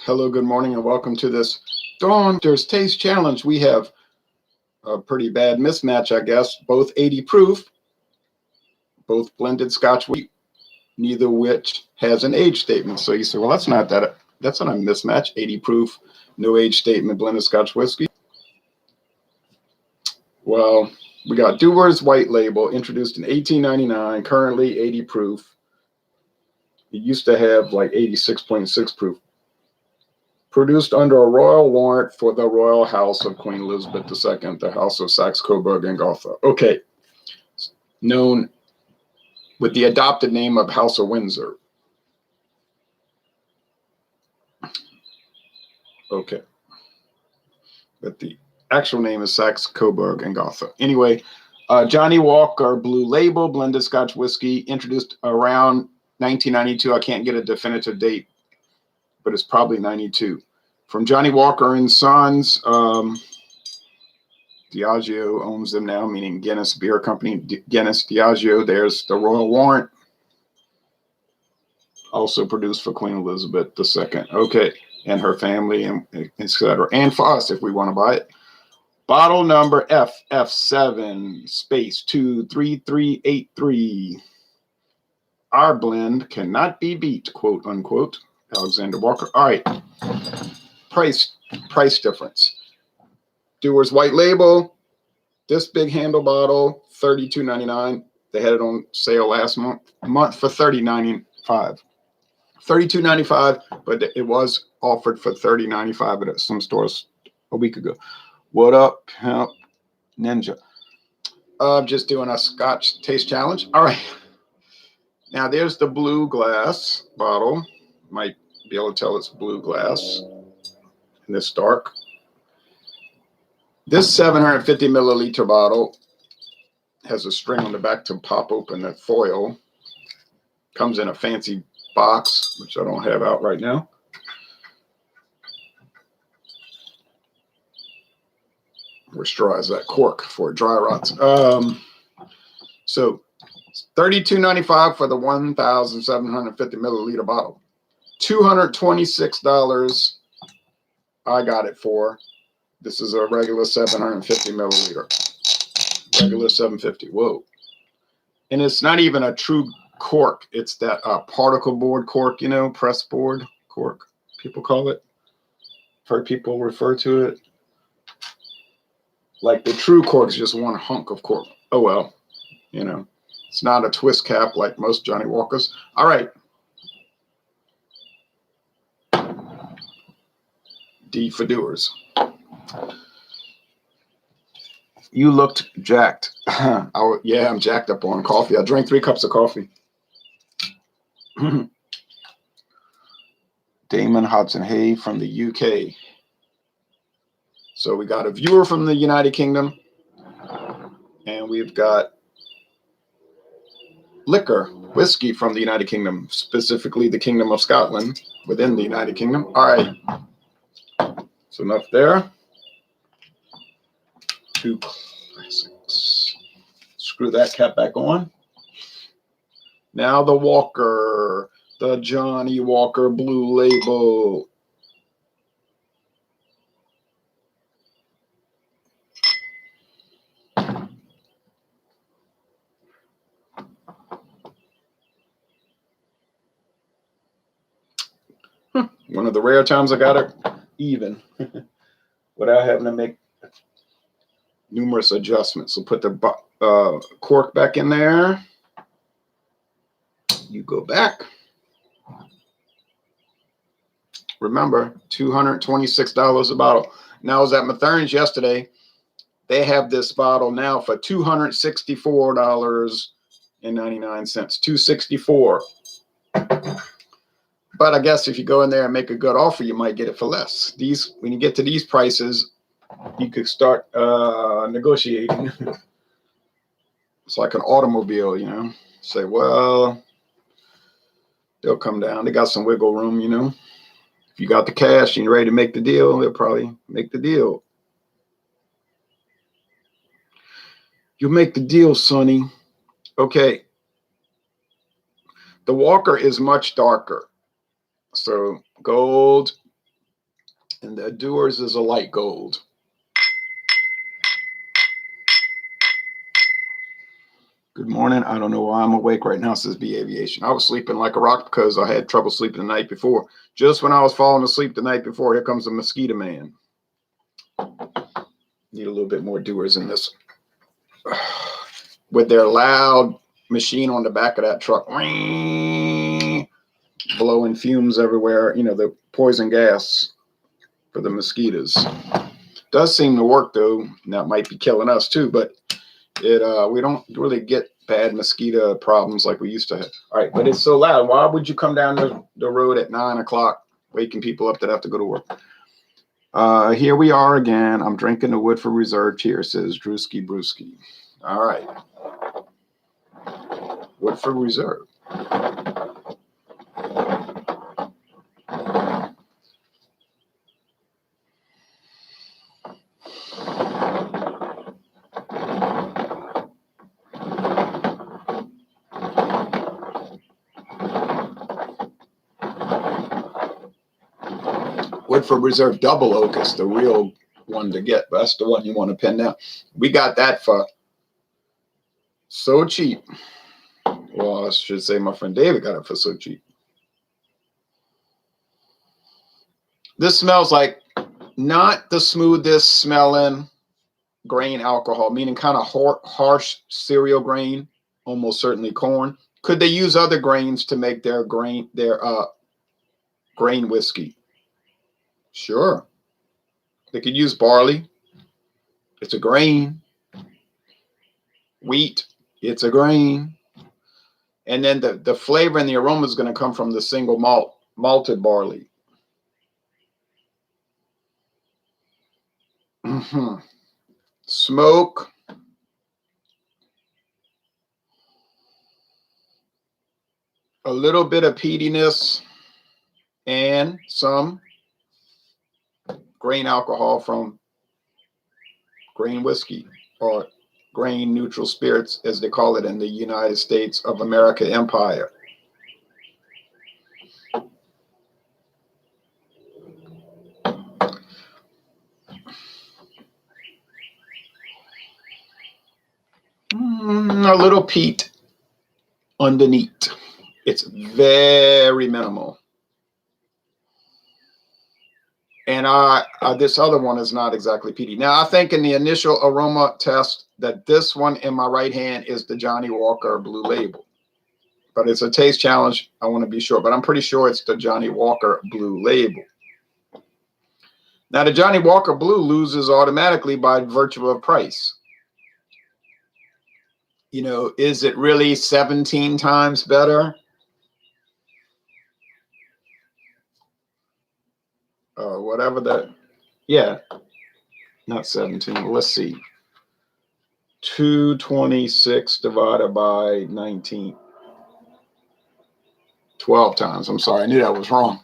Hello, good morning, and welcome to this Doctor's Taste Challenge. We have a pretty bad mismatch, I guess. Both 80 proof, both blended Scotch wheat, neither which has an age statement. So you say, well, that's not a mismatch. 80 proof, no age statement, blended Scotch whiskey. Well, we got Dewar's White Label, introduced in 1899, currently 80 proof. It used to have like 86.6 proof. Produced under a royal warrant for the royal house of Queen Elizabeth II, the House of Saxe-Coburg and Gotha. Okay, known with the adopted name of House of Windsor. Okay, but the actual name is Saxe-Coburg and Gotha. Anyway, Johnny Walker Blue Label, blended Scotch whiskey, introduced around 1992. I can't get a definitive date, but it's probably 92. From Johnny Walker and Sons, Diageo owns them now, meaning Guinness Beer Company, Guinness, Diageo. There's the royal warrant, also produced for Queen Elizabeth II. Okay, and her family, and etc. And for us, if we want to buy it. Bottle number FF7 space 23383. Our blend cannot be beat, quote unquote. Alexander Walker. All right. Price difference. Dewar's White Label, this big handle bottle, $32.99. They had it on sale last month for $30.95. $32.95, but it was offered for $30.95 at some stores a week ago. What up, Pimp Ninja? Just doing a Scotch taste challenge. All right. Now there's the blue glass bottle. Might be able to tell it's blue glass. In this dark. This 750 milliliter bottle has a string on the back to pop open the foil. Comes in a fancy box, which I don't have out right now. Where straw is that cork for dry rots. So $32.95 for the 1,750 milliliter bottle. $226 I got it for. This is a regular 750 milliliter. Regular 750. Whoa. And it's not even a true cork. It's that particle board cork, you know, press board cork, people call it. Heard people refer to it. Like the true cork is just one hunk of cork. Oh, well, you know, it's not a twist cap like most Johnny Walkers. All right. D for Dewars. You looked jacked. Yeah, I'm jacked up on coffee. I drank 3 cups of coffee. Damon Hudson Hay from the UK. So we got a viewer from the United Kingdom. And we've got liquor, whiskey from the United Kingdom, specifically the Kingdom of Scotland within the United Kingdom. All right. So enough there. 2 classics. Screw that cap back on. Now the Walker, the Johnny Walker Blue Label. One of the rare times I got it even without having to make numerous adjustments. So put the cork back in there. You go back. Remember, $226 a bottle. Now I was at Mathern's yesterday. They have this bottle now for $264.99. $264. But I guess if you go in there and make a good offer, you might get it for less. These, when you get to these prices, you could start negotiating. It's like an automobile, you know. Say, well, they'll come down. They got some wiggle room, you know. If you got the cash and you're ready to make the deal, they'll probably make the deal. You make the deal, Sonny. Okay, the Walker is much darker. So gold, and the Dewar's is a light gold. Good morning. I don't know why I'm awake right now, says B Aviation. I was sleeping like a rock because I had trouble sleeping the night before. Just when I was falling asleep the night before, here comes the mosquito man. Need a little bit more Dewar's in this. With their loud machine on the back of that truck, blowing fumes everywhere, you know, the poison gas for the mosquitoes. Does seem to work though. That might be killing us too, but we don't really get bad mosquito problems like we used to have. All right, but it's so loud. Why would you come down the road at 9 o'clock, waking people up that have to go to work? Here we are again. I'm drinking the Woodford Reserve here, says Drewski Brewski. All right. Woodford Reserve. Woodford Reserve Double Oak is the real one to get. That's the one you want to pin down. We got that for so cheap. Well, I should say my friend David got it for so cheap. This smells like not the smoothest smelling grain alcohol, meaning kind of harsh cereal grain, almost certainly corn. Could they use other grains to make their grain whiskey? Sure. They could use barley. It's a grain. Wheat. It's a grain. And then the flavor and the aroma is going to come from the single malted barley. Mm-hmm. Smoke. A little bit of peatiness and some grain alcohol from grain whiskey, or grain neutral spirits, as they call it in the United States of America Empire. A little peat underneath. It's very minimal. And this other one is not exactly peaty. Now, I think in the initial aroma test that this one in my right hand is the Johnnie Walker Blue Label. But it's a taste challenge. I want to be sure. But I'm pretty sure it's the Johnnie Walker Blue Label. Now, the Johnnie Walker Blue loses automatically by virtue of price. You know, is it really 17 times better? Whatever that, yeah, not 17. Let's see. 226 divided by 19. 12 times. I'm sorry. I knew that was wrong.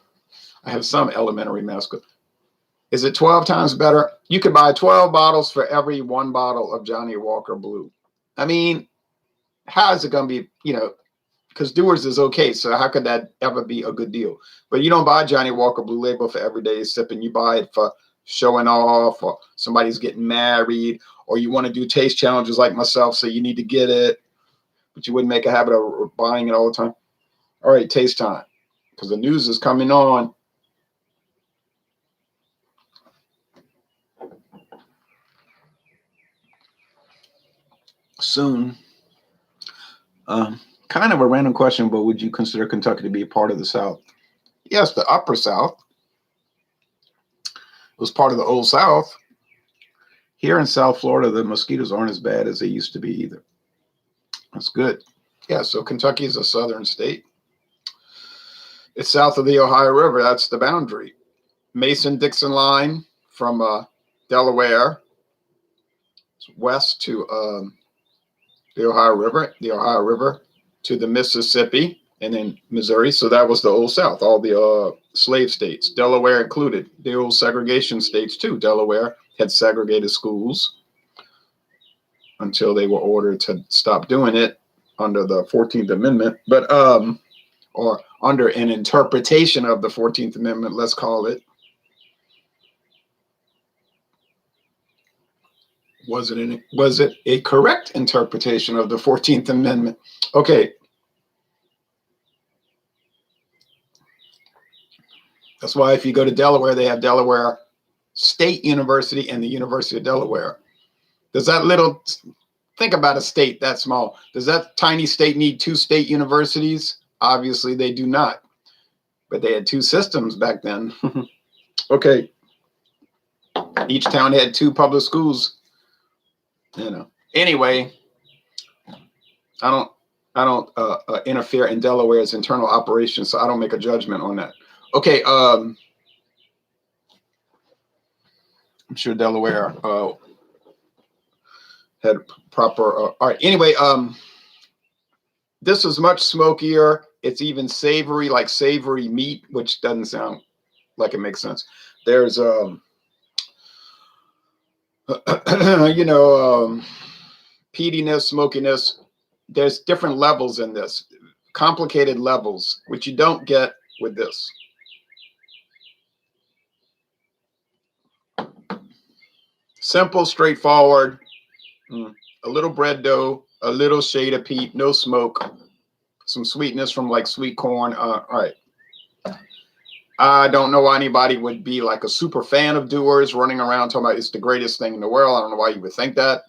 I have some elementary math. Is it 12 times better? You could buy 12 bottles for every one bottle of Johnnie Walker Blue. I mean, how is it going to be, you know, because Dewar's is okay, so how could that ever be a good deal? But you don't buy Johnnie Walker Blue Label for everyday sipping. You buy it for showing off, or somebody's getting married, or you want to do taste challenges like myself, so you need to get it, but you wouldn't make a habit of buying it all the time. All right, taste time, because the news is coming on. Soon. Kind of a random question, but would you consider Kentucky to be a part of the South? Yes, the Upper South. It was part of the Old South. Here in South Florida, the mosquitoes aren't as bad as they used to be either. That's good. Yeah, so Kentucky is a southern state. It's south of the Ohio River. That's the boundary. Mason-Dixon line from Delaware west to the Ohio River to the Mississippi, and then Missouri. So that was the Old South, all the slave states, Delaware included. The old segregation states too. Delaware had segregated schools until they were ordered to stop doing it under the 14th Amendment, but or under an interpretation of the 14th Amendment, let's call it. Was it a correct interpretation of the 14th Amendment? Okay. That's why if you go to Delaware, they have Delaware State University and the University of Delaware. Does that little, think about a state that small. Does that tiny state need 2 state universities? Obviously they do not. But they had 2 systems back then. Okay. Each town had 2 public schools. You know. Anyway, I don't interfere in Delaware's internal operations, so I don't make a judgment on that. Okay, I'm sure Delaware had proper. All right. Anyway, this is much smokier. It's even savory, like savory meat, which doesn't sound like it makes sense. There's peatiness, smokiness. There's different levels in this, complicated levels, which you don't get with this. Simple, straightforward, a little bread dough, a little shade of peat, no smoke, some sweetness from like sweet corn. All right. I don't know why anybody would be like a super fan of Dewar's running around talking about it's the greatest thing in the world. I don't know why you would think that.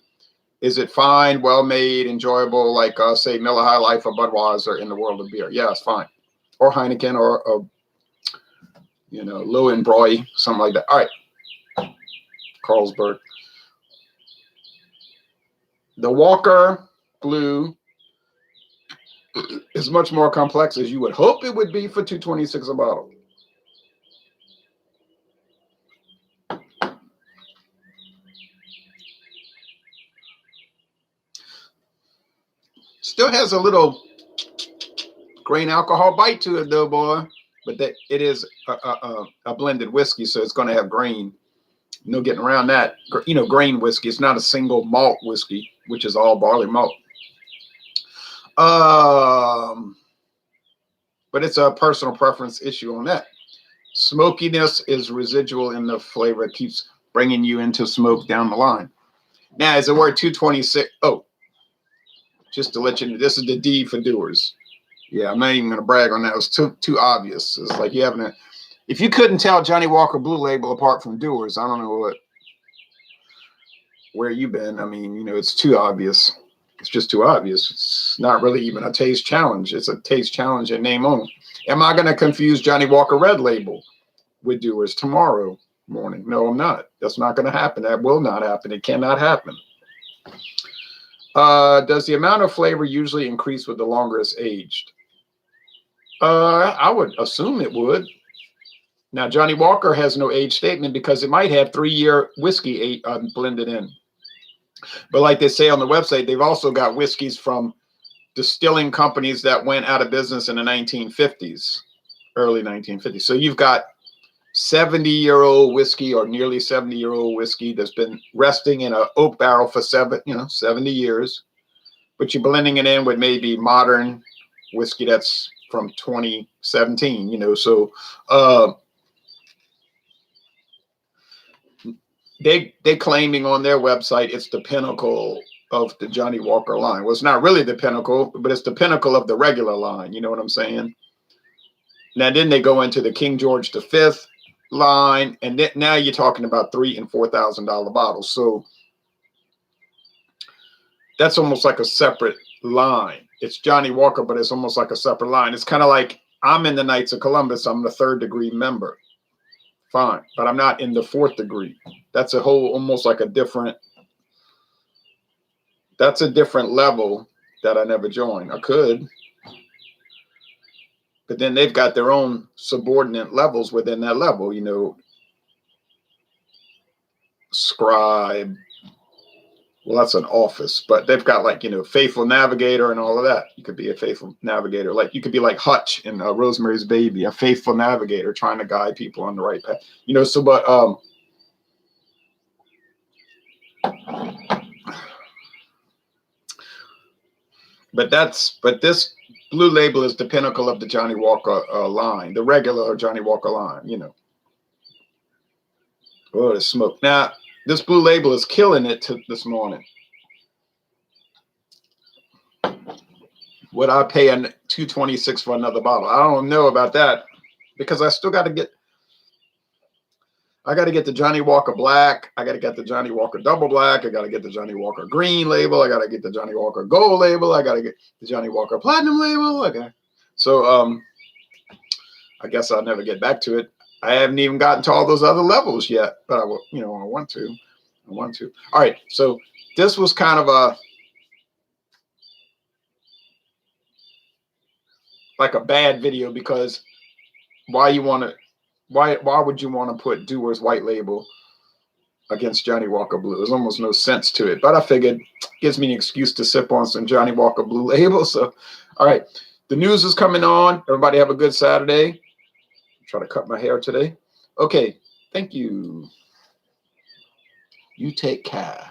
Is it fine, well-made, enjoyable, like say Miller High Life or Budweiser in the world of beer? Yeah, it's fine. Or Heineken or Lowenbräu, something like that. All right. Carlsberg. The Walker Blue is much more complex as you would hope it would be for $2.26 a bottle. Still has a little grain alcohol bite to it though, boy. But that it is a blended whiskey, so it's going to have grain. No getting around that. Grain whiskey. It's not a single malt whiskey, which is all barley malt. But it's a personal preference issue on that. Smokiness is residual in the flavor. It keeps bringing you into smoke down the line. Now, is the word 226? Oh, just to let you know, this is the D for Dewar's. Yeah, I'm not even going to brag on that. It was too obvious. It's like you having a, if you couldn't tell Johnny Walker Blue Label apart from Dewar's, I don't know where you've been. I mean, it's too obvious. It's just too obvious. It's not really even a taste challenge. It's a taste challenge in name only. Am I going to confuse Johnny Walker Red Label with Dewar's tomorrow morning? No, I'm not. That's not going to happen. That will not happen. It cannot happen. Does the amount of flavor usually increase with the longer it's aged? I would assume it would. Now, Johnny Walker has no age statement because it might have 3-year whiskey blended in. But like they say on the website, they've also got whiskeys from distilling companies that went out of business in the 1950s, early 1950s. So you've got 70-year-old whiskey or nearly 70-year-old whiskey that's been resting in an oak barrel for 70 years. But you're blending it in with maybe modern whiskey that's from 2017, so they claiming on their website it's the pinnacle of the Johnny Walker line. Well, it's not really the pinnacle, but it's the pinnacle of the regular line. You know what I'm saying? Now, then they go into the King George V line, and now you're talking about $3,000 and $4,000 bottles. So that's almost like a separate line. It's Johnny Walker, but it's almost like a separate line. It's kind of like I'm in the Knights of Columbus. I'm the 3rd degree member. Fine. But I'm not in the 4th degree. That's a whole, almost like that's a different level that I never joined. I could. But then they've got their own subordinate levels within that level, scribe. Well, that's an office, but they've got like, faithful navigator and all of that. You could be a faithful navigator. Like you could be like Hutch in Rosemary's Baby, a faithful navigator trying to guide people on the right path. But but this blue label is the pinnacle of the Johnny Walker line, the regular Johnny Walker line, you know. Oh, the smoke. Now, this blue label is killing it this morning. Would I pay an $2.26 for another bottle? I don't know about that, because I still got to get. I got to get the Johnny Walker Black. I got to get the Johnny Walker Double Black. I got to get the Johnny Walker Green label. I got to get the Johnny Walker Gold label. I got to get the Johnny Walker Platinum label. Okay. So I guess I'll never get back to it. I haven't even gotten to all those other levels yet, but I will, you know, I want to. I want to. All right. So this was kind of like a bad video, because why would you want to put Dewar's white label against Johnny Walker Blue? There's almost no sense to it, but I figured it gives me an excuse to sip on some Johnny Walker Blue label. So, all right, the news is coming on. Everybody have a good Saturday. Try to cut my hair today. Okay, thank you. You take care.